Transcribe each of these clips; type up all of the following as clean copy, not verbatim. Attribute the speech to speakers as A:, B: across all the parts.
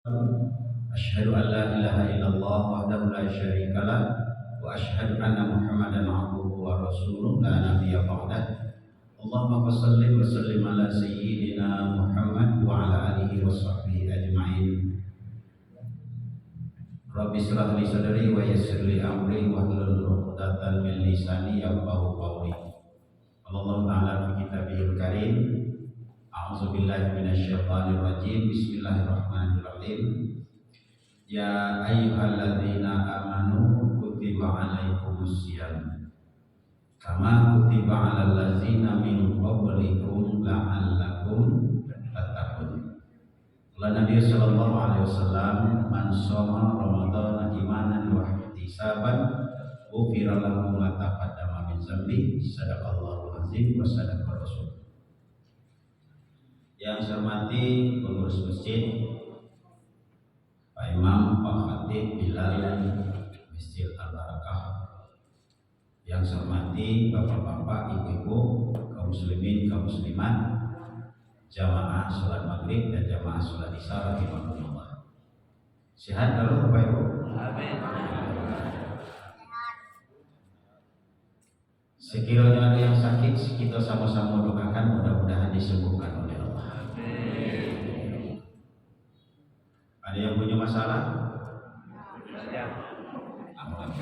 A: Asyhadu an la ilaha illallah wahdahu la syarika lah wa asyhadu anna Muhammadan abduhu wa rasuluh la nabiyya ba'dah. Allahumma shalli wa sallim ala sayyidina Muhammad wa ala alihi wa sahbihi ajma'in. Rabbi shrah li sadri wa yassir li amri wahlul 'uqdatam min lisani yafqahu qawli. Allah Ta'ala fi kitabihil karim. A'udzu billahi minasyaitonir rajim. Bismillahirrahmanirrahim. Ya ayyuhalladzina amanu kutiba 'alaikumusiyam kama kutiba 'alal ladzina min qablikum la'allakum tattaqun. Qala Nabi sallallahu alaihi wasallam, man shoma ramadhana imanan wa ihtisaban ghufira lahu ma taqaddama min dzambi. Sadaqallahu azim wa sadaqa rasul. Yang saya hormati pengurus masjid, Pak Imam, Pak Khatib, Bilal, Masjid Al-Barakah. Yang saya hormati bapak-bapak, ibu-ibu, kaum muslimin, kaum muslimat, jamaah sholat maghrib dan jamaah sholat isya rahimahumullah. Sehat kalau Bapak Ibu? Amin. Sekiranya ada yang sakit, kita sama-sama doakan mudah-mudahan disembuhkan oleh Allah. Amin. Ada yang punya masalah?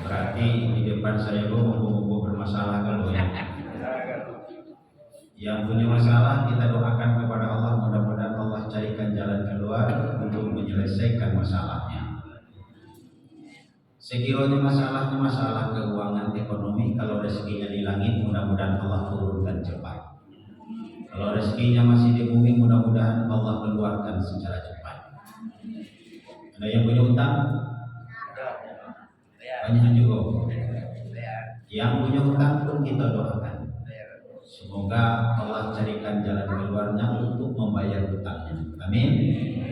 A: Berarti di depan saya buku bermasalah kalau ya. Yang punya masalah kita doakan kepada Allah, mudah-mudahan Allah carikan jalan keluar untuk menyelesaikan masalahnya. Sekiranya masalahnya masalah keuangan ekonomi, kalau rezekinya di langit, mudah-mudahan Allah turunkan cepat. Kalau rezekinya masih di bumi, mudah-mudahan Allah keluarkan secara cepat. Ada yang punya utang? Banyak juga. Yang punya utang pun kita doakan. Semoga Allah carikan jalan keluarnya untuk membayar hutangnya. Amin.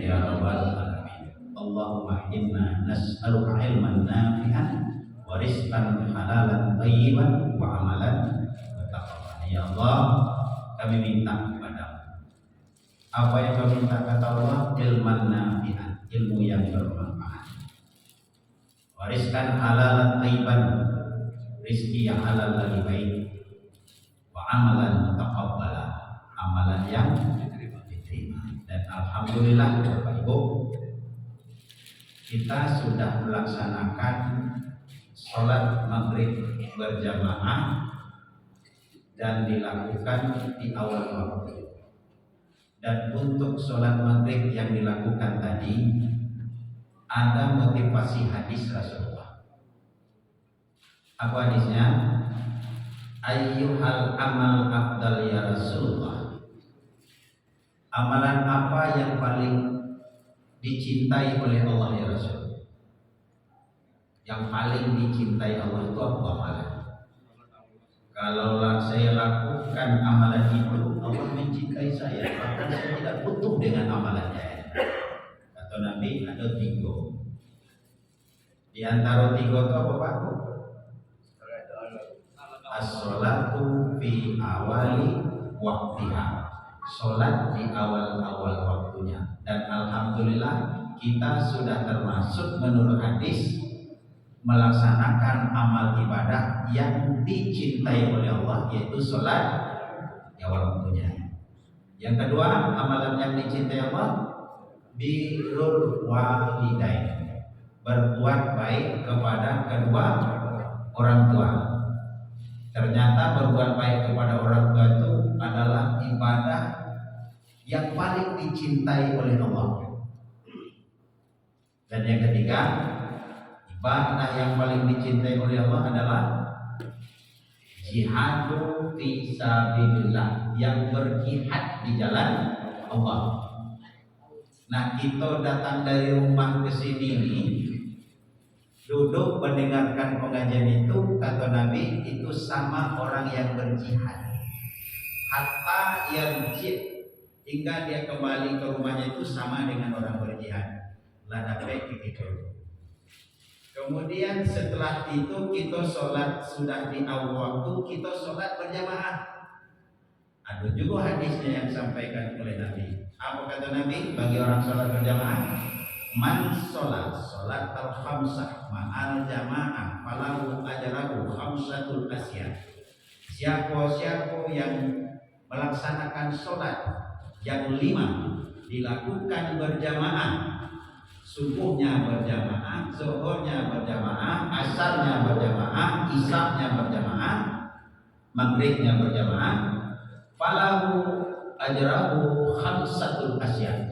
A: Ya Rabbal Alamin. Allahumma inna nas'aluka ilman nafi'an wa rizqan halalan thayyiban wa amalan mutaqabbalan. Ya Allah, kami minta kepadamu. Apa yang kami minta kata Allah? Ilman nafi'an, ilmu yang bermanfaat. Wa rizqan halalan thayyiban, rizki yang halal lagi baik. Wa amalan mutaqabbalan, amalan yang diterima. Dan alhamdulillah Bapak Ibu, kita sudah melaksanakan sholat maghrib berjamaah dan dilakukan di awal waktu. Dan untuk sholat maghrib yang dilakukan tadi ada motivasi hadis Rasulullah. Apa hadisnya? Ayyuhal amal afdal ya Rasulullah. Amalan apa yang paling dicintai oleh Allah ya Rasul? Yang paling dicintai Allah itu apa amalan? Kalau saya lakukan amalan itu, Allah mencintai saya, maka saya tidak butuh dengan amalannya. Kata Nabi ada 3. Di antara 3 itu apa Pak? As-sholatu fi awali waktiha, sholat di awal-awal waktunya. Dan alhamdulillah kita sudah termasuk menurut hadis melaksanakan amal ibadah yang dicintai oleh Allah, yaitu sholat di awal waktunya. Yang kedua, amalan yang dicintai Allah, birrul walidain, berbuat baik kepada kedua orang tua. Ternyata berbuat baik kepada orang tua itu adalah ibadah yang paling dicintai oleh Allah. Dan yang ketiga, ibadah yang paling dicintai oleh Allah adalah jihadu fi sabilillah, yang berjihad di jalan Allah. Nah, kita datang dari rumah ke sini nih, duduk mendengarkan pengajian itu, kata Nabi, itu sama orang yang berjihad. Hatta yarji, hingga dia kembali ke rumahnya itu sama dengan orang berjihad. Lada baik gitu. Kemudian setelah itu kita sholat sudah di awal waktu, kita sholat berjamaah. Ada juga hadisnya yang disampaikan oleh Nabi. Apa kata Nabi bagi orang sholat berjamaah? Man sholat al-khamsah ma'al jamaah falahu ajrahu khamsatul asyad. Siapa yang melaksanakan sholat yang 5 dilakukan berjamaah, subuhnya berjamaah, zuhurnya berjamaah, asarnya berjamaah, isya-nya berjamaah, maghribnya berjamaah, falahu ajrahu khamsatul asyad.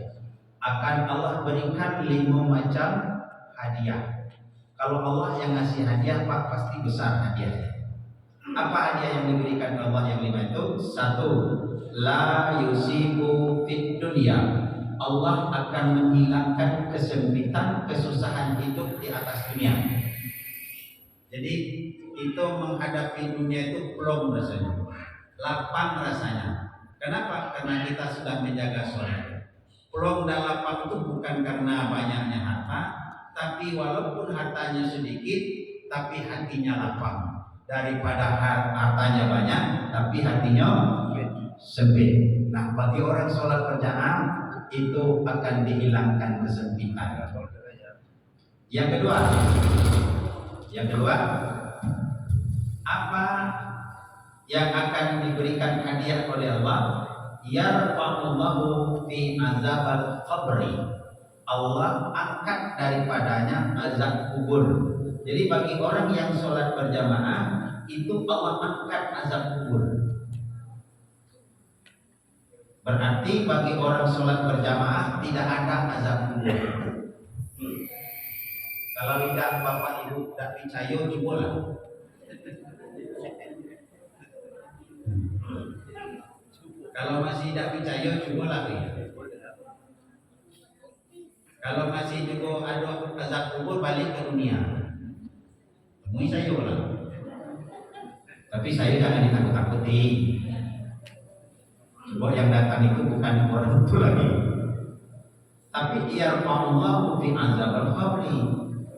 A: Akan Allah berikan 5 macam hadiah. Kalau Allah yang ngasih hadiah, Pak, pasti besar hadiahnya. Apa hadiah yang diberikan Allah yang 5 itu? 1. La yusibu fid dunya. Allah akan menghilangkan kesempitan, kesusahan hidup di atas dunia. Jadi itu menghadapi dunia itu plong rasanya, lapang rasanya. Kenapa? Karena kita sudah menjaga sholat. Plong dan lapang itu bukan karena banyaknya harta, tapi walaupun hartanya sedikit, tapi hatinya lapang. Daripada hartanya banyak, tapi hatinya sempit. Nah, bagi orang sholat berjamaah itu akan dihilangkan kesempitan. Yang kedua, apa yang akan diberikan hadiah oleh Allah? Yarfa'ullahu fi azabal qabri. Allah angkat daripadanya azab kubur. Jadi bagi orang yang sholat berjamaah itu Allah angkat azab kubur. Berarti bagi orang sholat berjamaah tidak ada azab kubur. Kalau tidak bapak ibu tidak percaya, cobalah. Kalau masih tidak percaya, coba lagi. Kalau masih juga ada azab kubur, balik ke dunia. Temui saya lah. Tapi saya jangan ditakut-takuti. Coba yang datang itu bukan orang itu lagi. Tapi yarfa'ullahu fi azabil qabri.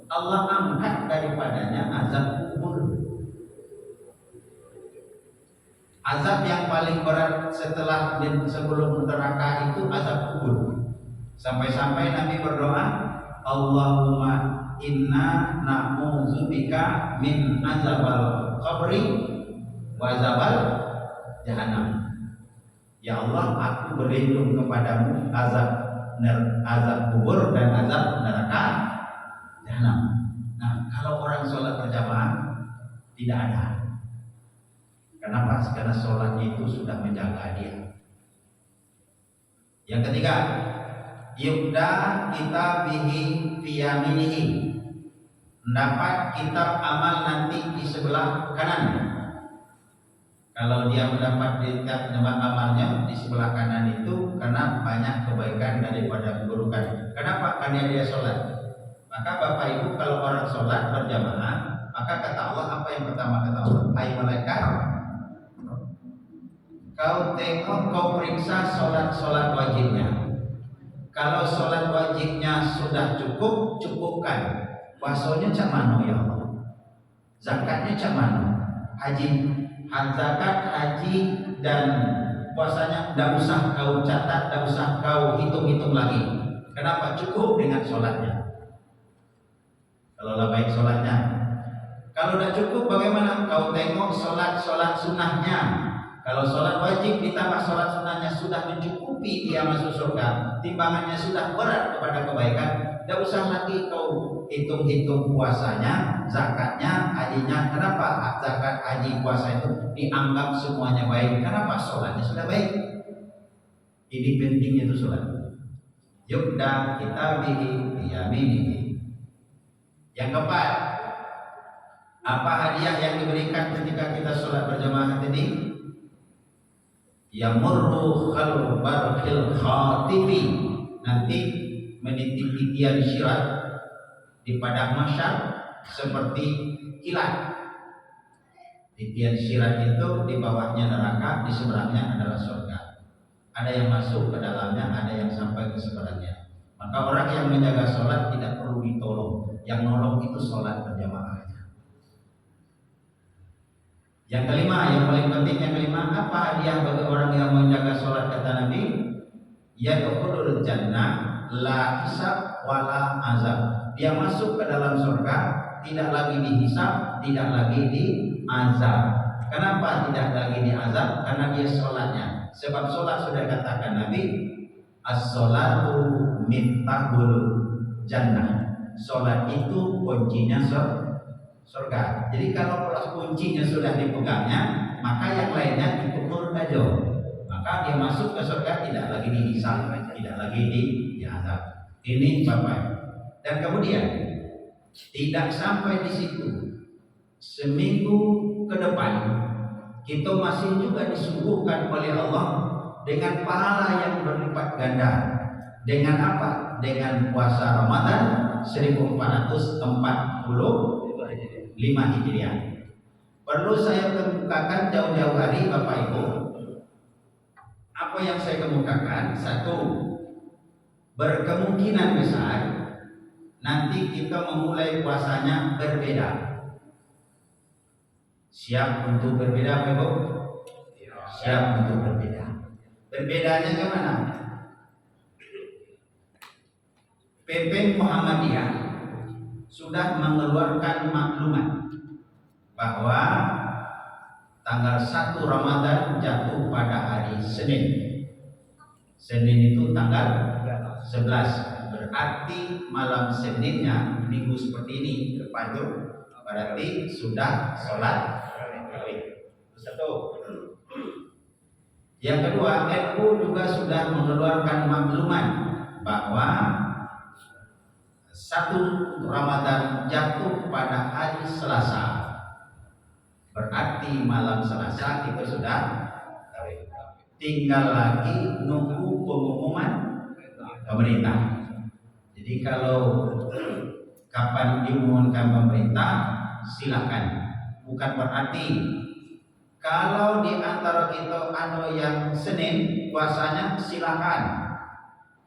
A: Allah angkat daripadanya azab kubur. Azab yang paling berat setelah dan sebelum neraka itu azab kubur. Sampai-sampai Nabi berdoa, Allahumma inna na'udzubika min azabal qabri wa azabal jahannam. Ya Allah, aku berlindung kepadamu azab kubur dan azab neraka jahannam. Nah, kalau orang sholat berjamaah tidak ada. Kenapa? Karena sholatnya itu sudah menjaga dia. Yang ketiga, yubda kita bihi fiyaminihi. Mendapat kitab amal nanti di sebelah kanan. Kalau dia mendapat kitab amalnya di sebelah kanan itu karena banyak kebaikan daripada keburukan. Kenapa? Karena dia sholat. Maka Bapak Ibu kalau orang sholat berjamaah, maka kata Allah, apa yang pertama kata Allah? Hai malaikat, kau tengok, kau periksa sholat wajibnya. Kalau sholat wajibnya sudah cukup, cukupkan. Puasanya cak mano ya Allah, zakatnya cak mano, zakat, haji dan puasanya tidak usah kau catat, tidak usah kau hitung-hitung lagi. Kenapa? Cukup dengan sholatnya. Kalau baik sholatnya. Kalau tidak cukup bagaimana? Kau tengok sholat sunnahnya. Kalau sholat wajib ditambah sholat sunnahnya sudah mencukupi dia masuk surga, timbangannya sudah berat kepada kebaikan, tidak usah lagi kau hitung-hitung puasanya, zakatnya, hajinya. Kenapa? Zakat, haji, puasa itu dianggap semuanya baik. Kenapa? Sholatnya sudah baik. Ini pentingnya itu sholat. Yubda kita bihi biyaminihi. Yang keempat, apa hadiah yang diberikan ketika kita sholat berjamaah tadi? Yamurru khalbaril khatibi, nanti meniti titian syirat di padang mahsyar seperti kilat. Titian syirat itu di bawahnya neraka, di sebelahnya adalah surga. Ada yang masuk ke dalamnya, ada yang sampai ke sebelahnya. Maka orang yang menjaga sholat tidak perlu ditolong. Yang nolong itu sholat berjamaahnya. Yang kelima, yang paling penting yang kelima, apa hadiah bagi orang yang menjaga sholat kata Nabi? Yadkhulul jannah la hisab wala azab. Dia masuk ke dalam surga, tidak lagi dihisab, tidak lagi diazab. Kenapa tidak lagi diazab? Karena dia sholatnya. Sebab sholat sudah katakan Nabi, as-sholatu miftahul jannah. Sholat itu kuncinya surga. Jadi kalau kuncinya sudah dipegangnya, maka yang lainnya dipukul aja. Maka dia masuk ke surga, tidak lagi dihisab, tidak lagi diazab. Ini Bapak. Dan kemudian tidak sampai di situ. Seminggu ke depan kita masih juga disuguhkan oleh Allah dengan pahala yang berlipat ganda. Dengan apa? Dengan puasa Ramadan 1445 Hijriah. Perlu saya kemukakan jauh-jauh hari Bapak Ibu. Apa yang saya kemukakan? Satu, berkemungkinan besar nanti kita memulai puasanya berbeda. Siap untuk berbeda Bapak Ibu? Siap untuk berbeda. Berbedanya gimana? PP Muhammadiyah sudah mengeluarkan maklumat bahwa tanggal 1 Ramadan jatuh pada hari Senin. Senin itu tanggal 11. Berarti malam Seninnya minggu seperti ini depan itu berarti sudah sholat tarawih. Satu. Yang kedua, NU juga sudah mengeluarkan maklumat bahwa 1 Ramadan jatuh pada hari Selasa. Berarti malam Selasa kita sudah tarawih. Tinggal lagi nunggu pengumuman pemerintah. Jadi kalau kapan diumumkan pemerintah silakan. Bukan berarti kalau di antara kita ada yang Senin puasanya silakan.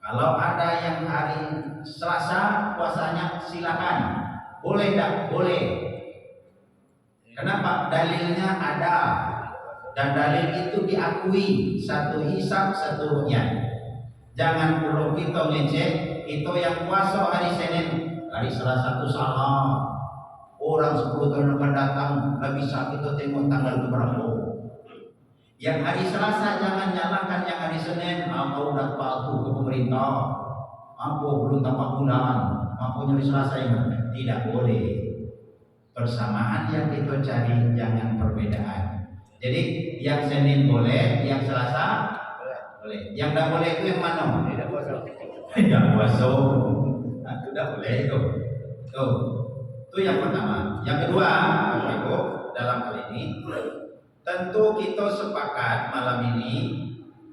A: Kalau ada yang hari Selasa puasanya silakan. Boleh tak? Boleh. Kenapa? Dalilnya ada. Dan dalil itu diakui. Satu hisab, satu ru'yat. Jangan perlu kita ngecek itu yang puasa hari Senin, hari Selasa itu salah. Orang 10 tahun akan datang, nggak bisa kita tengok tanggal berapa. Yang hari Selasa jangan nyalakan yang hari Senin. Apa udah patuh ke pemerintah? Apa belum tapak bulan? Apa hari Selasa yang tidak boleh. Persamaan yang kita cari, jangan perbedaan. Jadi yang Senin boleh, yang Selasa boleh. Yang tidak boleh itu yang mana? Tidak puasa. Tidak puasa. Nah, itu tidak boleh itu. Tuh. Itu yang pertama. Yang kedua, Bapak Ibu, dalam hal ini tentu kita sepakat malam ini.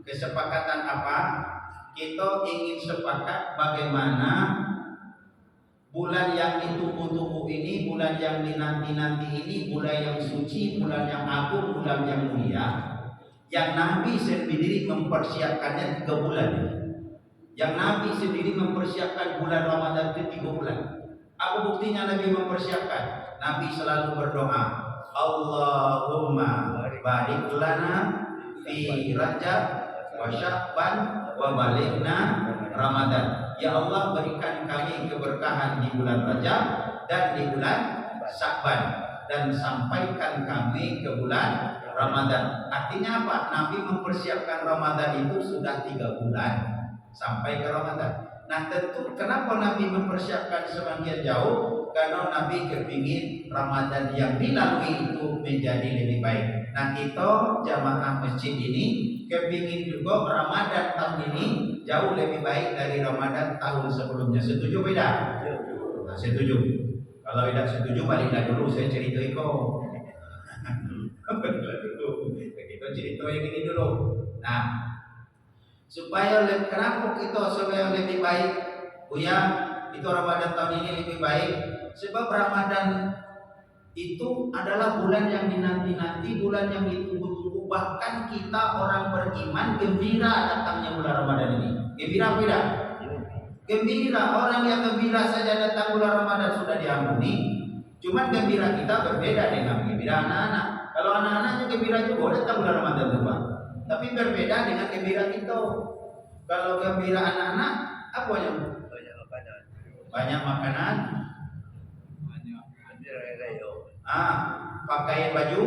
A: Kesepakatan apa? Kita ingin sepakat bagaimana bulan yang ditunggu-tunggu ini, bulan yang dinanti-nanti ini, bulan yang suci, bulan yang agung, bulan yang mulia, yang Nabi sendiri mempersiapkannya 3 bulan. Yang Nabi sendiri mempersiapkan bulan Ramadan itu 3 bulan. Apa buktinya Nabi mempersiapkan? Nabi selalu berdoa, Allahumma barik lana fi Rajab wa Sya'ban wa balighna Ramadan. Ya Allah, berikan kami keberkahan di bulan Rajab dan di bulan Sya'ban, dan sampaikan kami ke bulan Ramadan. Artinya apa? Nabi mempersiapkan Ramadan itu sudah 3 bulan sampai ke Ramadan. Nah, tentu kenapa Nabi mempersiapkan semakin jauh? Karena Nabi kepingin Ramadan yang dilalui itu menjadi lebih baik. Nah, kita jamaah masjid ini kepingin juga Ramadan tahun ini jauh lebih baik dari Ramadan tahun sebelumnya. Setuju beda? Nah, setuju. Kalau tidak setuju baliklah dulu, saya cerita itu. Kita cerita yang ini dulu. Nah, supaya kenapa kita supaya lebih baik, Buya, itu Ramadan tahun ini lebih baik. Sebab Ramadan itu adalah bulan yang dinanti-nanti, bulan yang ditunggu-tunggu. Bahkan kita orang beriman gembira datangnya bulan Ramadan ini. Gembira tidak? Gembira. Orang yang gembira saja datang bulan Ramadan sudah diampuni. Cuman gembira kita berbeda dengan gembira anak-anak. Kalau anak-anaknya gembira juga datang bulan Ramadan itu, Pak. Tapi berbeda dengan gembira kita. Kalau gembira anak-anak, apa yang? Banyak makanan. Pakai baju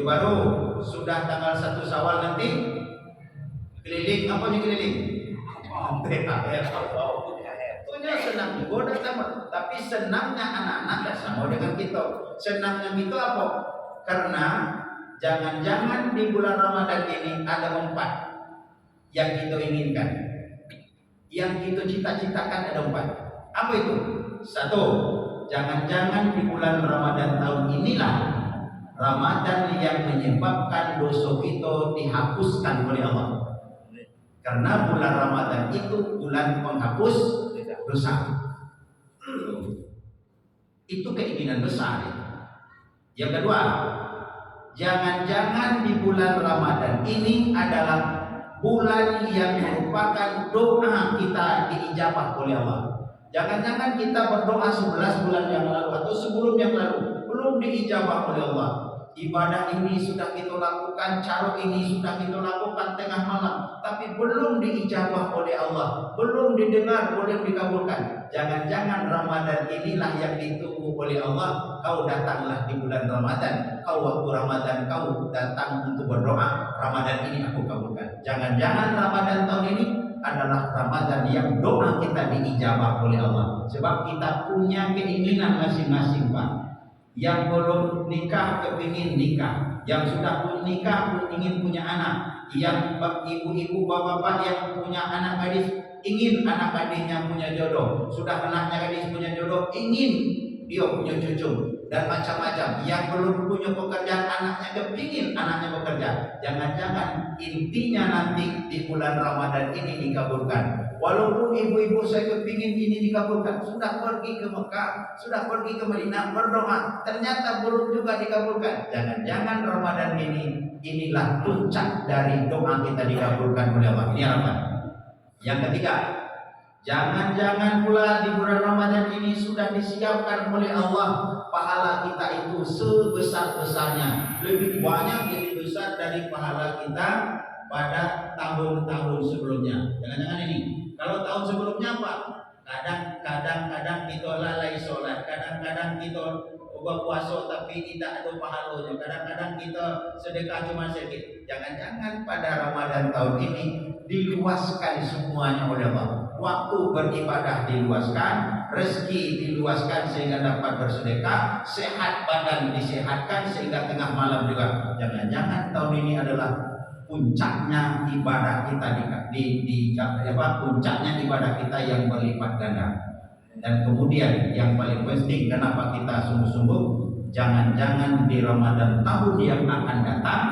A: baru. Sudah tanggal 1 Syawal nanti keliling, apa nih keliling? THR. Punya senang juga datang, tapi senangnya anak-anak tidak sama dengan kita. Senangnya kita apa? Karena jangan-jangan di bulan Ramadan ini ada 4 yang kita inginkan, yang kita cita-citakan ada 4. Apa itu? 1, jangan-jangan di bulan Ramadan tahun inilah Ramadan yang menyebabkan dosa kita dihapuskan oleh Allah. Karena bulan Ramadan itu bulan penghapus dosa. Itu keinginan besar. Yang kedua, jangan-jangan di bulan Ramadan ini adalah bulan yang merupakan doa kita diijabah oleh Allah. Jangan-jangan kita berdoa 11 bulan yang lalu atau sebelum yang lalu belum diijabah oleh Allah. Ibadah ini sudah kita lakukan, cara ini sudah kita lakukan tengah malam, tapi belum diijabah oleh Allah, belum didengar, belum dikabulkan. Jangan-jangan Ramadan inilah yang ditunggu oleh Allah. Kau datanglah di bulan Ramadan, kau waktu Ramadan kau datang untuk berdoa, Ramadan ini aku kabulkan. Jangan-jangan Ramadan tahun ini adalah Ramadan yang doa kita diijabah oleh Allah. Sebab kita punya keinginan masing-masing, Pak. Yang belum nikah kepingin nikah, yang sudah pun nikah pun ingin punya anak, yang ibu-ibu bapak-bapak yang punya anak gadis ingin anak gadisnya punya jodoh, sudah anaknya gadis punya jodoh ingin dia punya cucu, dan macam-macam. Yang belum punya pekerjaan anaknya kepingin anaknya bekerja. Jangan-jangan intinya nanti di bulan Ramadan ini dikabulkan. Walaupun ibu-ibu saya kepingin ini dikabulkan, sudah pergi ke Mekah, sudah pergi ke Madinah berdoa, ternyata belum juga dikabulkan. Jangan-jangan Ramadan inilah puncak dari doa kita dikabulkan oleh Allah. Ini apa? Yang ketiga, jangan-jangan pula di bulan Ramadan ini sudah disiapkan oleh Allah pahala kita itu sebesar-besarnya, lebih banyak, lebih besar dari pahala kita pada tahun-tahun sebelumnya. Jangan-jangan ini. Kalau tahun sebelumnya apa? Kadang-kadang kita lalai sholat, kadang-kadang kita berpuasa tapi tidak ada pahalanya, kadang-kadang kita sedekah cuma sedikit. Jangan-jangan pada Ramadan tahun ini diluaskan semuanya oleh Allah. Waktu beribadah diluaskan, rezeki diluaskan sehingga dapat bersedekah, sehat badan disehatkan sehingga tengah malam juga. Jangan-jangan tahun ini adalah puncaknya ibadah kita puncaknya ibadah kita yang berlipat ganda. Dan kemudian yang paling penting, kenapa kita sungguh-sungguh, jangan-jangan di Ramadan tahun yang akan datang,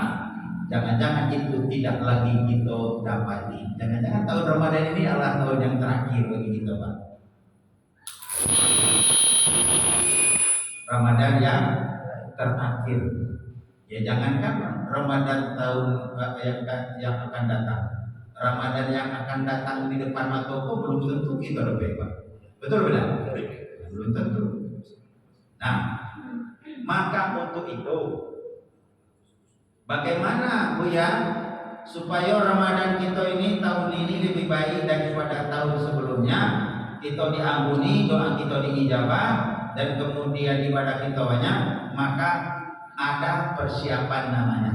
A: jangan-jangan itu tidak lagi kita dapati. Jangan-jangan tahun Ramadan ini adalah tahun yang terakhir bagi kita, Pak. Ramadan yang terakhir. Ya jangankan Ramadan tahun yang akan datang, Ramadan yang akan datang di depan mata kau belum tentu kita lebih, Pak. Betul benar? Belum tentu. Nah, maka untuk itu bagaimana Buya supaya Ramadan kita ini tahun ini lebih baik daripada tahun sebelumnya, kita diampuni, doa kita diijabah, dan kemudian ibadah kita banyak, maka ada persiapan namanya.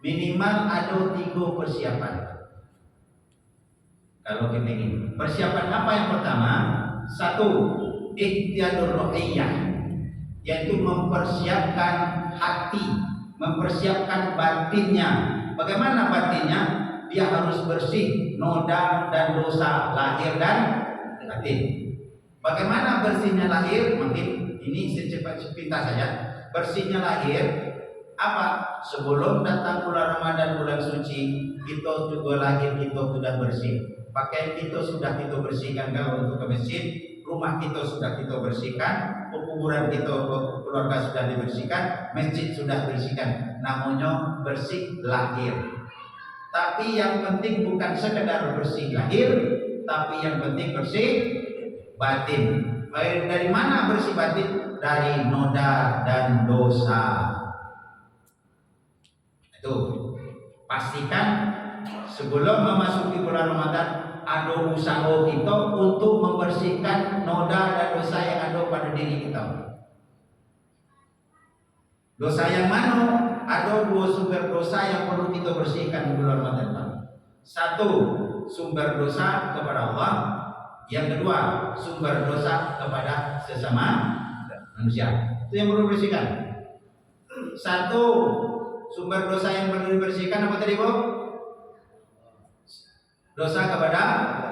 A: Minimal ada 3 persiapan. Kalau kita ingin persiapan apa yang pertama? 1, ikhtiyatur ruhiyah, yaitu mempersiapkan hati, mempersiapkan batinnya. Bagaimana batinnya? Dia harus bersih noda dan dosa lahir dan batin. Bagaimana bersihnya lahir? Mungkin ini sepintas saja. Bersihnya lahir apa? Sebelum datang bulan Ramadan, bulan suci, kita juga lahir kita sudah bersih. Pakaian kita sudah kita bersihkan kalau untuk ke masjid, rumah kita sudah kita bersihkan, kuburan kita keluarga sudah dibersihkan, masjid sudah bersihkan. Namanya bersih lahir. Tapi yang penting bukan sekedar bersih lahir, tapi yang penting bersih batin. Dari mana bersih batin? Dari noda dan dosa. Itu pastikan sebelum memasuki bulan Ramadan ada usaha kita untuk membersihkan noda dan dosa yang ada pada diri kita. Dosa yang mana? Ada dua sumber dosa yang perlu kita bersihkan di bulan Ramadan. Satu, sumber dosa kepada Allah. Yang kedua, sumber dosa kepada sesama manusia. Itu yang perlu dibersihkan. Satu, sumber dosa yang perlu dibersihkan apa tadi, Bu? Dosa kepada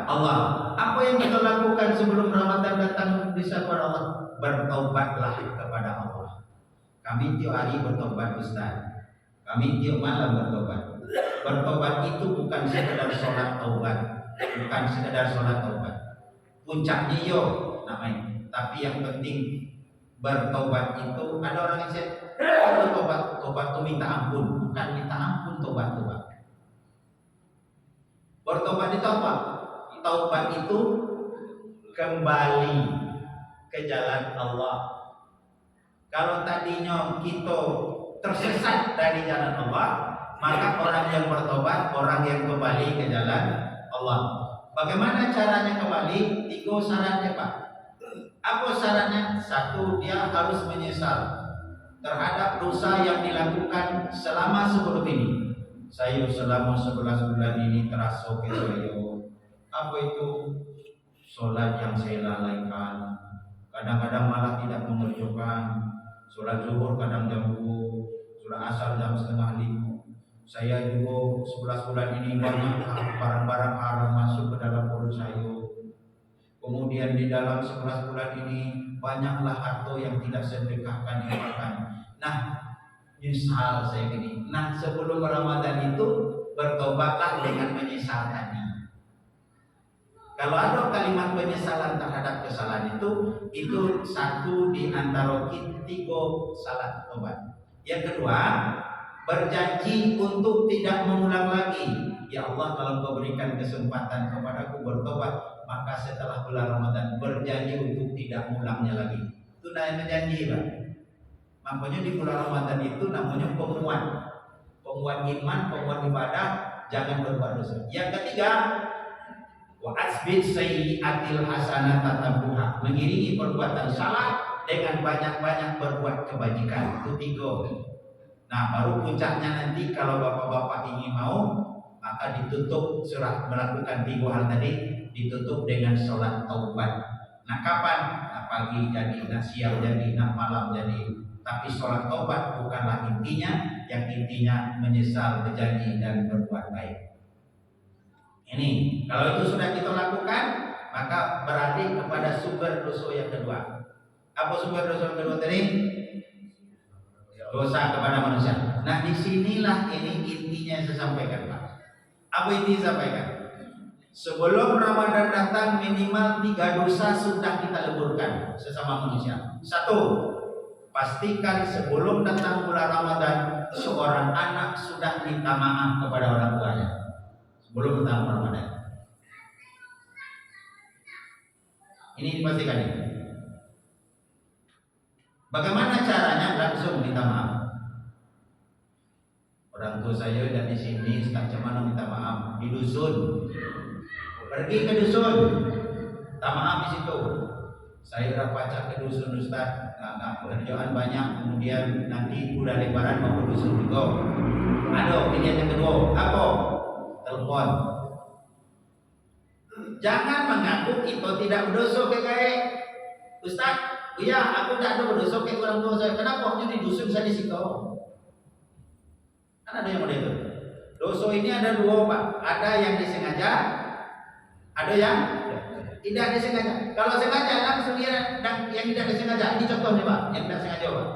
A: Allah. Apa yang kita lakukan sebelum Ramadan datang bisa kepada Allah? Bertaubatlah kepada Allah. Kami tiap hari bertobat, Ustaz. Kami tiap malam bertobat. Bertobat itu bukan sekedar sholat taubat, bukan sekedar sholat taubat. Puncaknya yo namanya. Tapi yang penting bertobat itu ada orang yang saya tobat itu minta ampun, bukan minta ampun tobat. Bertobat itu apa? Taubat itu kembali ke jalan Allah. Kalau tadinya kita tersesat dari jalan Allah, maka orang yang bertobat, orang yang kembali ke jalan Allah. Bagaimana caranya kembali? 3 syaratnya, Pak. Apa syaratnya? 1, dia harus menyesal terhadap dosa yang dilakukan selama sebelum ini. Saya selama 11 bulan ini terasa ke saya. Apa itu? Sholat yang saya lalaikan, kadang-kadang malah tidak mengerjakan. Sholat zuhur kadang jam 2, sholat asar jam setengah 5. Saya juga 11 bulan ini banyak barang-barang haram masuk ke dalam perut saya. Kemudian di dalam 11 bulan ini banyaklah harta yang tidak sedekahkan dimakan. Nah, menyesal saya gini. Nah, sebelum Ramadan itu bertobatlah dengan menyesal tadi. Kalau ada kalimat penyesalan terhadap kesalahan itu satu di antara 3 salat tobat. Yang kedua, berjanji untuk tidak mengulang lagi. Ya Allah, kalau Kau berikan kesempatan kepadaku bertobat, maka setelah bulan Ramadan berjanji untuk tidak mengulangi lagi. Itu namanya janji, Pak. Makanya di bulan Ramadan itu namanya penguat iman, penguat ibadah, jangan berbuat dosa. Yang ketiga, wa asbit sayyi'atil hasanata tabuha, mengiringi perbuatan salah dengan banyak-banyak berbuat kebajikan. Itu 3. Nah, baru puncaknya nanti kalau bapak-bapak ingin mau, maka ditutup surah melakukan 3 hal tadi, ditutup dengan sholat taubat. Nah, kapan? Nah, pagi jadi, nah siang jadi, nah malam jadi. Tapi sholat taubat bukanlah intinya, yang intinya menyesal, berjanji dan berbuat baik. Ini kalau itu sudah kita lakukan, maka berarti kepada sumber dosa yang kedua. Apa sumber dosa yang kedua tadi? Dosa kepada manusia. Nah, disinilah ini intinya yang saya sampaikan, Pak. Apa inti sampaikan? Sebelum Ramadan datang minimal 3 dosa sudah kita leburkan sesama manusia. 1, pastikan sebelum datang bulan Ramadan seorang anak sudah minta maaf kepada orang tuanya. Sebelum datang Ramadan. Ini dipastikan ya. Bagaimana caranya? Langsung minta maaf. Orang tua saya dan di sini tak cuma minta maaf di dusun. Pergi ke dusun, minta maaf di situ. Saya udah pacak ke dusun, Ustaz. Nah, pekerjaan banyak, kemudian nanti udah lebaran mau ke dusun juga. Ada pilihan yang kedua, apa? Telepon. Jangan mengaku kita tidak berdosa kayak Ustaz. Ya, aku tidak ada berdosa kayak orang tua saya. Kenapa? Jadi dusun saya di situ. Kan ada yang model itu. Dosa ini ada 2, Pak. Ada yang disengaja, ada yang tidak disengaja. Kalau sengaja langsung dia, dan yang tidak disengaja. Ini contohnya, Pak. Yang tidak sengaja, Pak.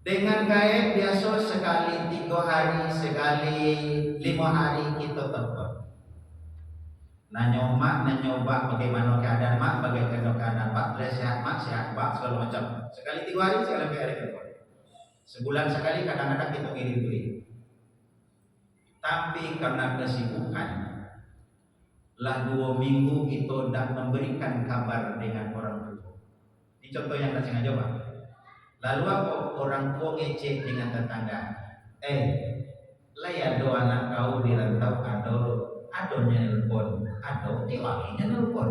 A: Dengan kait biasa sekali 3 hari, sekali 5 hari kita telepon. Nyoba bagaimana keadaan mak, bagaimana keadaan pak, sehat mak, sehat pak, segala macam. Sekali 3 hari, sekali 4 hari telepon. Sebulan sekali kadang-kadang kita kirim. Tapi karena kesibukan, lah 2 minggu kita tidak memberikan kabar dengan orang tua. Ini contoh yang tak sengaja, Pak. Lalu apa? Orang tua ngecek dengan tetangga. Lah ya, do anak kau di rantau, Adonya nelpon, ado tiwanginya nelpon.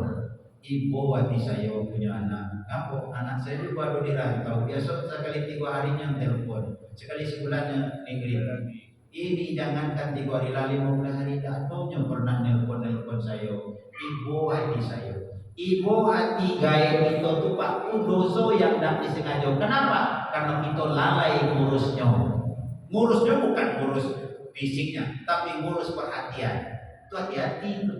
A: Ibu hati saya punya anak, anak saya juga ada di rantau. Biasa sekali 3 harinya telepon, sekali sebulannya ngirim. Ini jangankan 3 hari lagi 15 hari adonya pernah nelpon saya. Ibu hati saya. Ibu hati gaya itu tuh Pak doso yang tidak disengaja. Kenapa? Karena kita lalai ngurusnya. Ngurusnya bukan ngurus fisiknya, tapi ngurus perhatian. Itu hati-hati itu.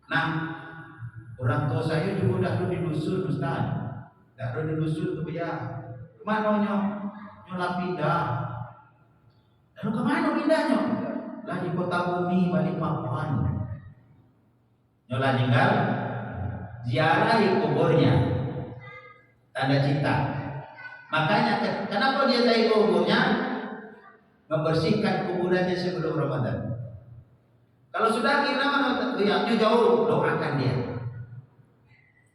A: Nah, orang tua saya juga dah di dusun, Ustaz. Dah di dusun tuh ya. Kemana nyolah pindah? Lalu kemana pindahnya? Lah di kota Bumi, Balikpapan. Nyolah tinggal, ziarahi kuburnya, tanda cinta. Makanya kenapa dia ziarahi kuburnya? Membersihkan kuburannya sebelum Ramadan. Kalau sudah kira yang jauh, doakan dia.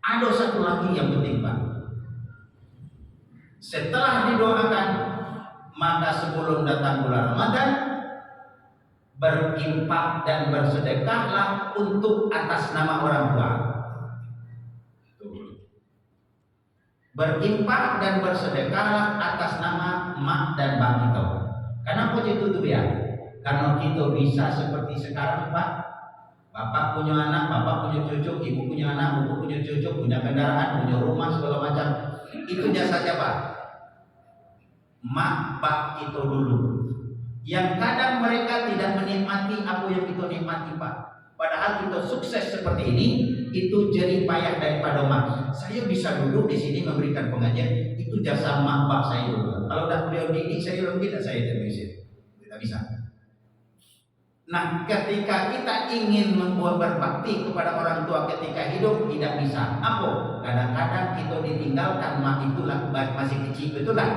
A: Ada satu lagi yang penting Pak. Setelah didoakan, maka sebelum datang bulan Ramadan, berinfak dan bersedekahlah untuk atas nama orang tua. Berinfak dan bersedekahlah atas nama mak dan bang kita. Kenapa itu tuh ya? Karena kita bisa seperti sekarang Pak. Bapak punya anak, bapak punya cucu, ibu punya anak, ibu punya cucu, punya kendaraan, punya rumah segala macam. Itu jasa siapa? Mak bak itu dulu. Yang kadang mereka tidak menikmati apa yang kita nikmati Pak. Padahal kita sukses seperti ini, itu jerih payah daripada mak. Saya bisa duduk di sini memberikan pengajian, itu jasa mak bak saya dulu. Kalau dah beliau didik saya belum tidak saya tidak bisa. Nah, ketika kita ingin membuat berbakti kepada orang tua ketika hidup tidak bisa. Apa? Kadang-kadang kita ditinggalkan mak itulah masih kecil itulah.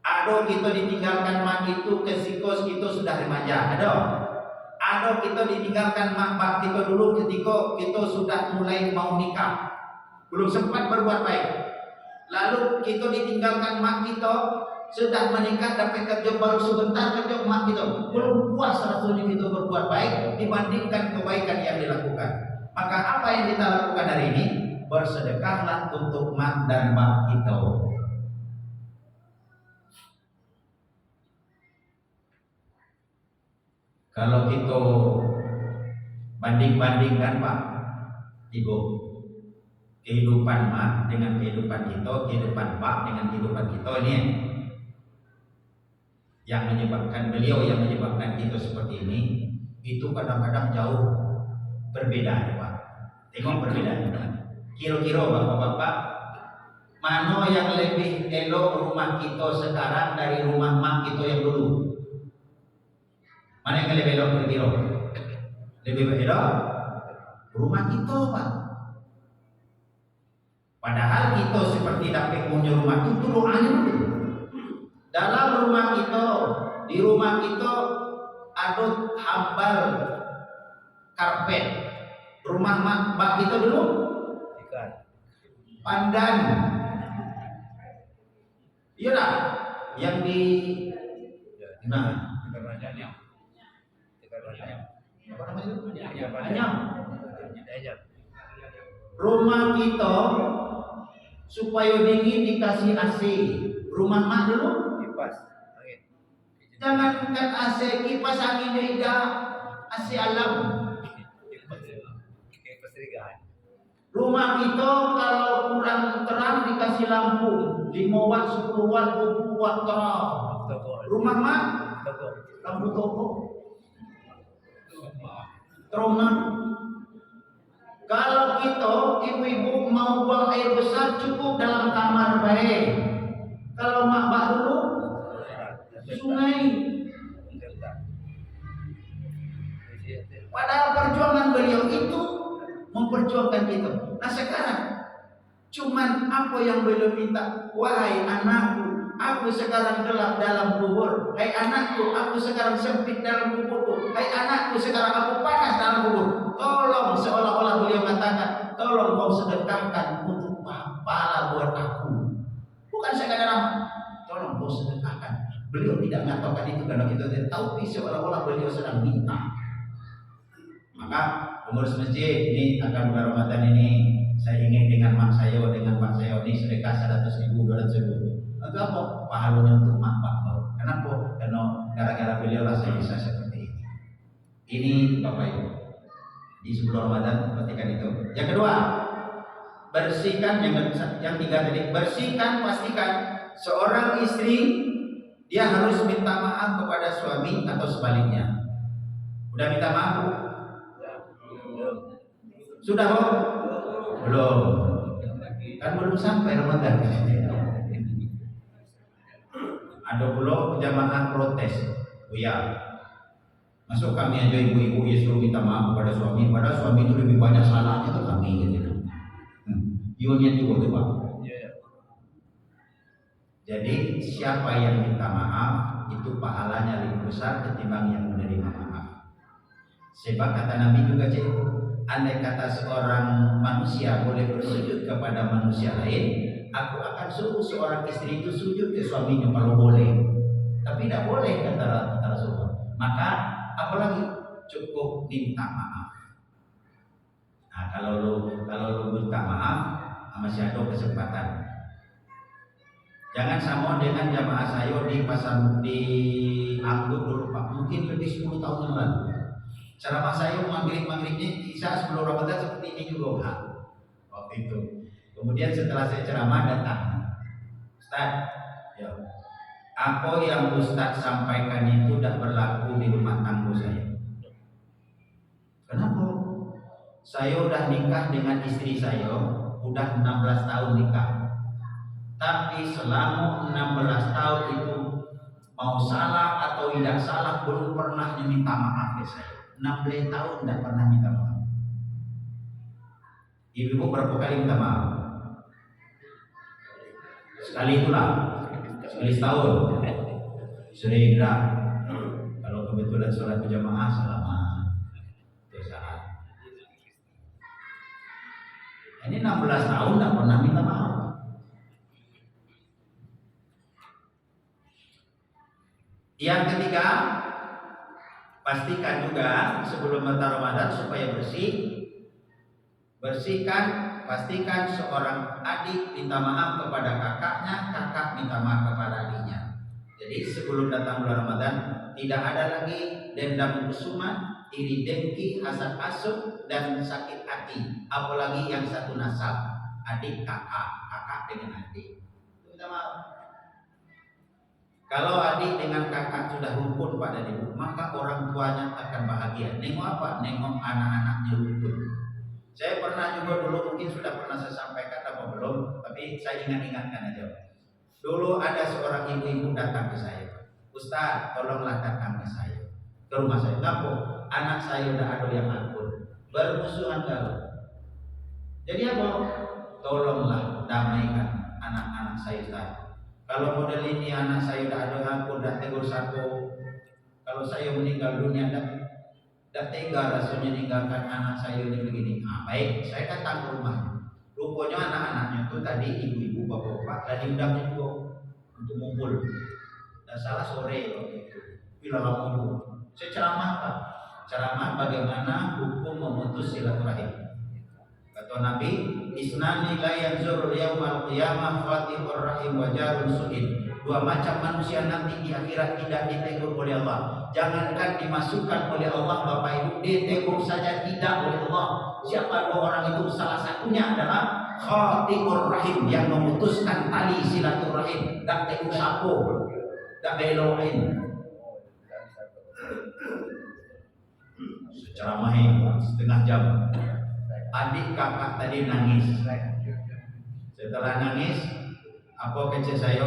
A: Ada kita ditinggalkan mak itu kesikos kita sudah remaja. Ada kita ditinggalkan mak bak kita dulu ketika kita sudah mulai mau nikah, belum sempat berbuat baik. Lalu kita ditinggalkan mak kita sudah menikah dapat kerja baru sebentar kerja mak kita belum puas rasanya kita berbuat baik dibandingkan kebaikan yang dilakukan. Maka apa yang kita lakukan hari ini? Bersedekahlah untuk mak dan bak kita. Kalau kita banding-bandingkan Pak, Ibu, kehidupan mak dengan kehidupan kita, kehidupan bak dengan kehidupan kita ini yang menyebabkan beliau yang menyebabkan kita seperti ini itu kadang-kadang jauh berbeda Pak. Tengok perbedaannya. Kira-kira bapak-bapak, mana yang lebih elok rumah kita sekarang dari rumah mak kita yang dulu? Mana yang lebih elok kira-kira? Lebih elok rumah kita Pak. Padahal kita seperti dapat punya rumah itu doanya dulu. Dalam rumah kita, di rumah kita ada hambal karpet. Rumah mak kita dulu pandan. Iya lah, yang di apa namanya? Rumah kita supaya dingin dikasih AC. Rumah mak dulu kipas angin. Jangankan AC, kipas angin tidak, AC alam. Rumah kita kalau kurang terang dikasih lampu 5 watt, 10 watt, 20 watt terang. Rumah mak lampu toko terongan. Kalau kita ibu-ibu mau buang air besar cukup dalam kamar baik. Kalau mak bak dulu sungai. Padahal perjuangan beliau itu memperjuangkan kita. Nah sekarang cuman apa yang beliau minta? Wahai anakku, aku sekarang gelap dalam kubur. Hai anakku, aku sekarang sempit dalam kuburku. Hai anakku, sekarang aku panas dalam kubur. Tolong, seolah-olah beliau katakan, tolong kau sedekahkan untuk pahala buat aku. Bukan sekadar tolong kau sedekahkan. Beliau tidak mengatakan itu itu karena kita tidak tahu seolah-olah beliau sedang minta. Maka pengurus masjid ini akan bulan Ramadan ini saya ingin dengan mak saya ini sedekah 100.000, 200.000. Itu apa? Pahalanya untuk mak mau. Kenapa? Karena gara-gara beliau lah saya bisa seperti ini. Ini Bapak Ibu. Di sebelum Ramadan perhatikan itu. Yang kedua, bersihkan yang tiga tadi. Bersihkan, pastikan seorang istri dia harus minta maaf kepada suami atau sebaliknya. Udah minta maaf? Sudah belum? Kan belum sampai Ramadan. Ada pula jamaah protes. Oh ya, masuk kami aja ibu-ibu ya suruh minta maaf kepada suami, padahal suami itu lebih banyak salahnya ke kami gitu. Yunya juga tuh Pak. Jadi siapa yang minta maaf itu pahalanya lebih besar ketimbang yang menerima maaf. Sebab kata Nabi juga cik, andai kata seorang manusia boleh bersujud kepada manusia lain, aku akan suruh seorang istri itu sujud ke suaminya kalau boleh. Tapi tidak boleh kata Rasulullah. Maka apalagi cukup minta maaf. Nah kalau lu minta maaf, masih ada kesempatan. Jangan sama dengan jamaah saya di pasar di Anggur dulu Pak, mungkin lebih 10 tahun yang lalu. Ceramah saya maghribnya Isya sebelum Ramadan seperti ini juga Pak. Waktu itu. Kemudian setelah saya ceramah datang, Ustaz, ya, apa yang Ustaz sampaikan itu tidak berlaku di rumah tangga saya. Kenapa? Saya udah nikah dengan istri saya, udah 16 tahun nikah. Tapi selama 16 tahun itu mau salah atau tidak salah belum pernah diminta maaf ke saya. 16 tahun tidak pernah minta maaf. Ibu berapa kali minta maaf? Sekali itulah, sekali setahun. Sering dah. Kalau kebetulan sholat berjamaah selama saat. Ini 16 tahun tidak pernah minta maaf. Yang ketiga, pastikan juga sebelum Ramadan supaya bersih. Bersihkan, pastikan seorang adik minta maaf kepada kakaknya, kakak minta maaf kepada adiknya. Jadi sebelum datang bulan Ramadan tidak ada lagi dendam kesumat, iri dengki, hasad asuk dan sakit hati. Apalagi yang satu nasab, adik kakak, kakak dengan adik. Minta maaf. Kalau adik dengan kakak sudah rukun pada ibu, maka orang tuanya akan bahagia. Nengok apa? Nengok anak-anaknya rukun. Saya pernah juga dulu, mungkin sudah pernah saya sampaikan apa belum, tapi saya ingat-ingatkan aja. Dulu ada seorang ibu-ibu datang ke saya, Ustaz, tolonglah datang ke saya, ke rumah saya. Kenapa? Anak saya udah ada yang akun, bermusuhan kalau. Jadi apa? Tolonglah damaikan anak-anak saya, Ustaz. Kalau model ini anak saya udah ada akun, udah tegur satu. Kalau saya meninggal dunia, dah tega rasanya meninggalkan anak saya ini begini. Nah, baik, saya datang ke rumah. Rupanya anak-anaknya itu tadi ibu-ibu, bapak-bapak tadi undangnya juga untuk ngumpul. Dan salah sore waktu itu. Bila lama saya ceramah Pak. Ceramah bagaimana hukum memutus silaturahim. Kata Nabi, isnani la yanzurul yaumal qiyamah fatihur rahim wa jarun su'in. Dua macam manusia nanti di akhirat tidak ditegur oleh Allah. Jangankan dimasukkan oleh Allah Bapak Ibu, ditegur saja tidak oleh Allah. Siapa dua orang itu? Salah satunya adalah khatibur rahim, yang memutuskan tali silaturahim. Tak tegur sapu, tak beloin. Ceramah setengah jam. Adik kakak tadi nangis. Setelah nangis, apa kecil saya?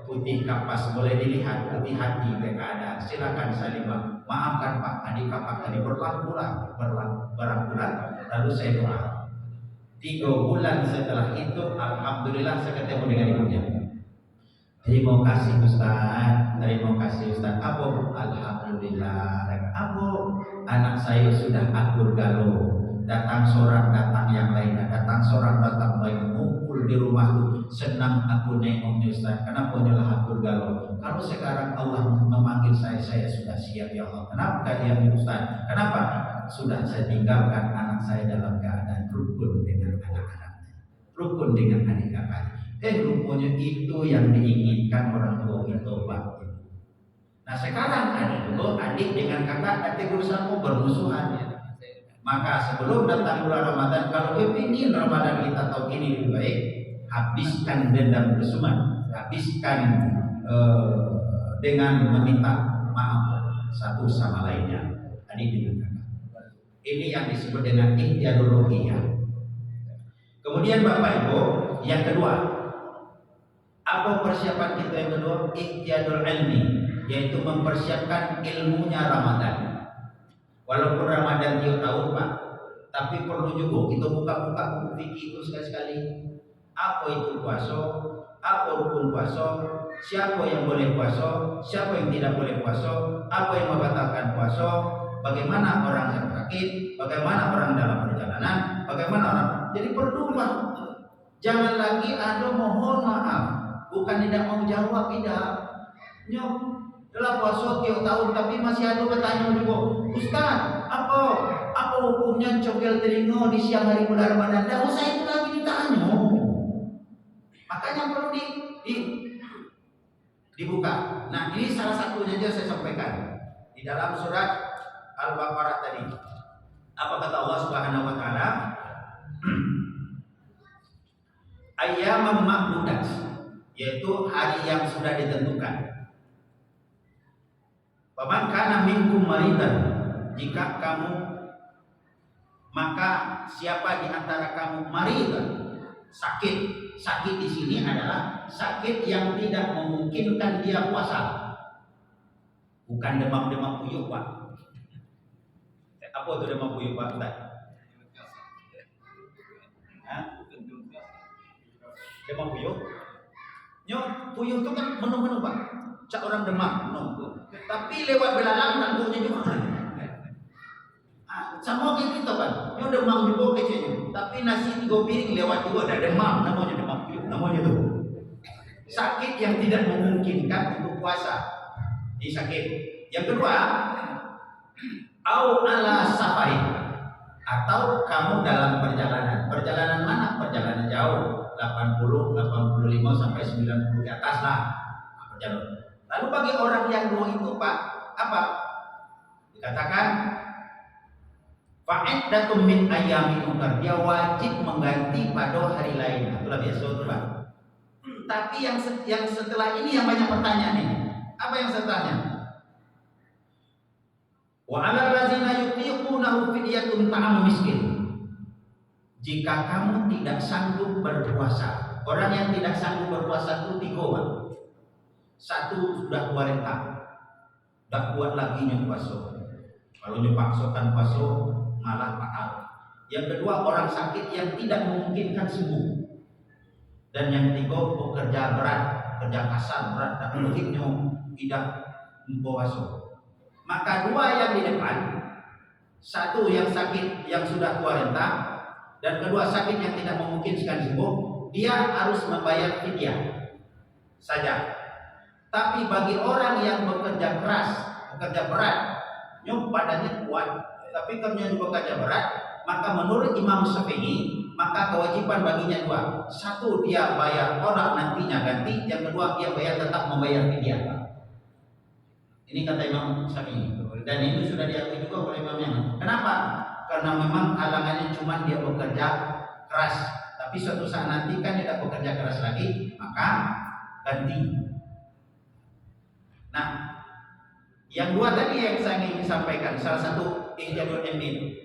A: Putih kapas, boleh dilihat putih hati keadaan. Silakan Salimah, maafkan Pak, adik kakak tadi berlaku-laku. Lalu saya doa. 3 bulan setelah itu, alhamdulillah saya ketemu dengan ibunya. Terima kasih Ustaz, terima kasih Ustaz. Apa? Alhamdulillah. Apa? Anak saya sudah akur galau. Datang seorang, datang yang lainnya, datang seorang, datang lain, ngumpul berkumpul di rumah tuh senang aku nengoknya Ustaz. Kenapa nyalah aku galau? Kalau sekarang Allah memanggil saya sudah siap ya Allah. Kenapa ya Ustaz? Kenapa? Sudah saya tinggalkan anak saya dalam keadaan rukun dengan anak-anaknya, rukun dengan adik kakaknya. Rupanya itu yang diinginkan orang tua itu Pak. Nah sekarang adik dengan kakak nanti bersama bermusuhan. Maka sebelum datang bulan Ramadan, kalau ingin Ramadan kita tahun ini lebih baik, habiskan dendam bersuman, habiskan dengan meminta maaf satu sama lainnya, adik dengan kakak. Ini yang disebut dengan ihtiyadulruhiyah. Kemudian Bapak Ibu, yang kedua, apa persiapan kita yang kedua? Ihtiyadul ilmi, yaitu mempersiapkan ilmunya Ramadan. Walaupun Ramadan tiap tahun Pak, tapi perlu juga kita buka-buka buku fikih itu sekali-sekali. Apa itu puasa? Apa rukun puasa? Siapa yang boleh puasa? Siapa yang tidak boleh puasa? Apa yang membatalkan puasa? Bagaimana orang yang sakit? Bagaimana orang dalam perjalanan? Bagaimana orang? Jadi perlu Pak. Jangan lagi ada mohon maaf, bukan tidak mau jawab, tidak. Nyok, dalam puasa tiap tahun tapi masih ada bertanya juga, Ustaz, apa hukumnya congkel telinga di siang hari bulan Ramadan? Tidak usah itu lagi ditanya. Makanya perlu dibuka. Nah ini salah satunya aja saya sampaikan di dalam surat Al-Baqarah tadi. Apa kata Allah Subhanahu Wa Taala? Ayyamam ma'dudat, yaitu hari yang sudah ditentukan. Faman kana minkum maridan, jika kamu, maka siapa di antara kamu maridan, sakit. Sakit di sini adalah sakit yang tidak memungkinkan dia puasa. Bukan demam-demam puyuh, Pak. Apa itu demam puyuh, Pak? Demam puyuh? Nyok, puyuh itu kan menu-menu Pak. Cak orang demam, no. Tapi lewat belalang tentunya juga. Sama kayak kita Pak. Nyok demam juga kecilnya. Tapi nasi 3 piring lewat juga ada demam, namanya demam puyuh, namanya tuh. Sakit yang tidak memungkinkan untuk puasa. Ini sakit. Yang kedua, au ala safari, atau kamu dalam perjalanan. Perjalanan mana? Perjalanan jauh. 80, 85 sampai 90 ke atas lah perjalanan. Lalu bagi orang yang dua itu Pak, apa? Dikatakan fa'iddatum min ayyamin ukhra, dia wajib mengganti pada hari lain. Itulah biasa itu Pak. Tapi yang setelah ini yang banyak pertanyaan ini. Apa yang setelahnya? Wa 'alal ladzina yutiqunahu fidyatun ta'amu miskin. Jika kamu tidak sanggup berpuasa, orang yang tidak sanggup berpuasa itu 3 Pak. 1 sudah tua renta, tidak kuat lagi puasa. Kalau dipaksakan puasa malah fatal. Yang kedua, orang sakit yang tidak memungkinkan sembuh. Dan yang ketiga, pekerja berat, kerja kasar berat dan muhimnya tidak puasa. Maka 2 yang di depan, 1 yang sakit yang sudah tua renta, dan kedua sakit yang tidak memungkinkan sembuh, dia harus membayar fidyah saja. Tapi bagi orang yang bekerja keras, bekerja berat, badannya kuat, tapi kerjanya bekerja berat, maka menurut Imam Syafi'i, maka kewajiban baginya 2. 1 dia bayar orang nantinya ganti, yang kedua dia tetap membayar fidyah. Ini kata Imam Syafi'i, dan ini sudah diakui juga oleh Imam yang. Kenapa? Karena memang halangannya cuma dia bekerja keras, tapi suatu saat nanti kan dia tidak bekerja keras lagi, maka ganti. Nah, yang 2 tadi yang saya ingin sampaikan, salah satu ihtiyadul ilmi,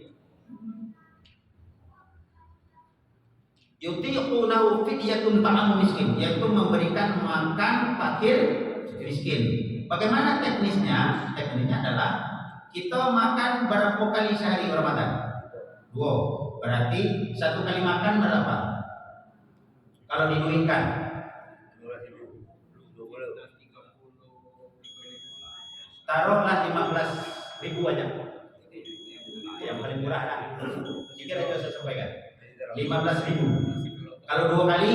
A: yutiqunahu fidyatun ta'amu miskin, yaitu memberikan makan fakir miskin. Bagaimana teknisnya? Teknisnya adalah kita makan berapa kali sehari Ramadan? 2. Berarti 1 kali makan berapa? Kalau diduitkan 12.000. Taruhlah 15.000 aja. Yang paling murah lah. Jika saya sampaikan 15.000. Kalau 2 kali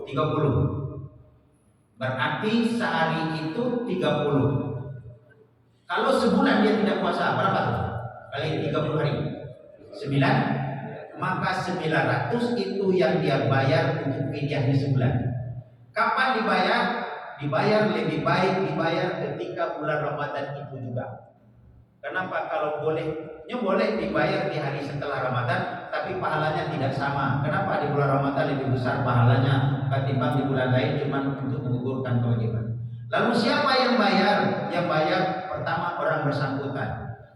A: 30. Berarti sehari itu 30. Kalau sebulan dia tidak puasa, berapa tuh? Kali 30 hari 9, maka 900 itu yang dia bayar untuk fidyahnya sebulan. Kapan dibayar? Dibayar lebih baik dibayar ketika bulan Ramadan itu juga. Kenapa? Kalau boleh dibayar di hari setelah Ramadan, tapi pahalanya tidak sama. Kenapa? Di bulan Ramadan lebih besar pahalanya ketimbang di bulan lain cuma untuk menggugurkan kewajiban. Lalu siapa yang bayar? Yang bayar pertama orang bersangkutan.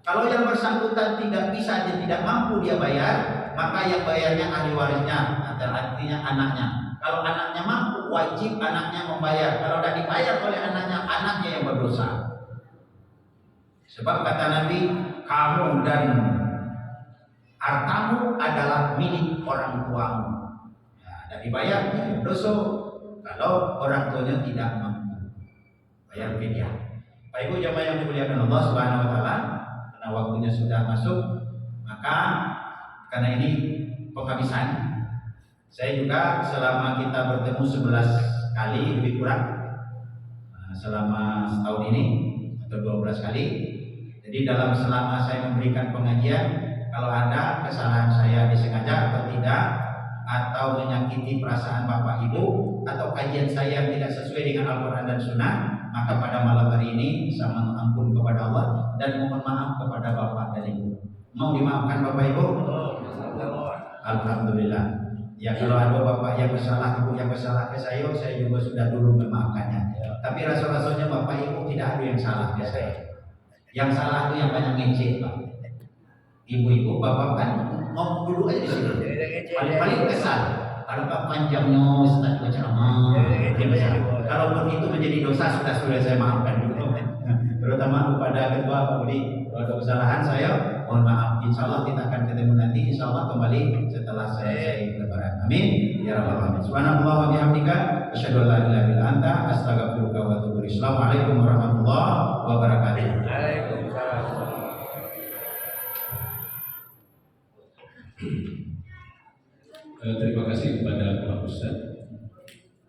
A: Kalau yang bersangkutan tidak bisa dan tidak mampu dia bayar, maka yang bayarnya ahli warisnya, artinya anaknya. Kalau anaknya mampu, wajib anaknya membayar. Kalau tidak dibayar oleh anaknya yang berdosa. Sebab kata Nabi, kamu dan hartamu adalah milik orang tuamu. Dan dibayar dosa kalau orang tuanya tidak mampu bayar fidyah. Bapak Ibu jamaah yang dimuliakan Allah Subhanahu wa taala, karena waktunya sudah masuk, maka karena ini penghabisan, saya juga selama kita bertemu 11 kali lebih kurang selama setahun ini atau 12 kali. Jadi selama saya memberikan pengajian, kalau ada kesalahan saya disengaja atau tidak, atau menyakiti perasaan Bapak Ibu, atau kajian saya yang tidak sesuai dengan Al-Quran dan Sunnah, maka pada malam hari ini saya mohon ampun kepada Allah dan mohon maaf kepada Bapak dan Ibu. Mau dimaafkan Bapak Ibu? Alhamdulillah. Ya kalau ada Bapak yang bersalah, Ibu yang bersalah ke saya juga sudah dulu memaafkannya. Tapi rasa-rasanya Bapak Ibu tidak ada yang salah ke saya. Yang salah itu yang banyak ngecek, Pak. Ibu-ibu, Bapak kan ngomong dulu aja di sini. Paling kesal. Kalau Pak panjangnya Ustaz ceramah, kalaupun itu menjadi dosa sudah saya maafkan dulu. Terutama kepada Ketua Pak Budi, kalau ada kesalahan saya mohon maaf. Insya Allah kita akan ketemu nanti. Insya Allah kembali setelah selesai Lebaran. Amin. Ya Rabbal Alamin. Subhanallah wa bihamdika, asyhadu an la ilaha illa anta, astaghfiruka wa atubu ilaik. Assalamualaikum warahmatullahi wabarakatuh. Waalaikumsalam.
B: Terima kasih kepada Pak Ustaz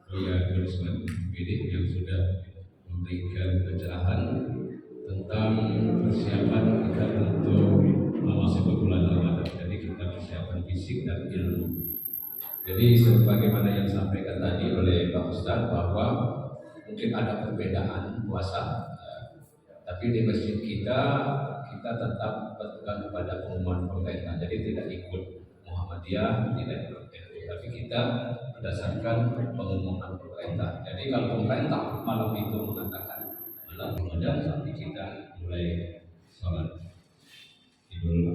B: Buya Gurisman Bidik yang sudah memberikan pencerahan tentang persiapan kita untuk memasuki bulan Ramadan. Jadi kita persiapan fisik dan ilmu. Jadi sebagaimana yang disampaikan tadi oleh Pak Ustaz bahwa mungkin ada perbedaan puasa, tapi di masjid kita tetap berpegang kepada pengumuman pemerintah. Jadi tidak ikut Muhammadiyah, tidak ikut NU, tapi kita berdasarkan pengumuman pemerintah. Jadi kalau pemerintah malam itu mengatakan malam Ramadan, tapi kita mulai sholat Idul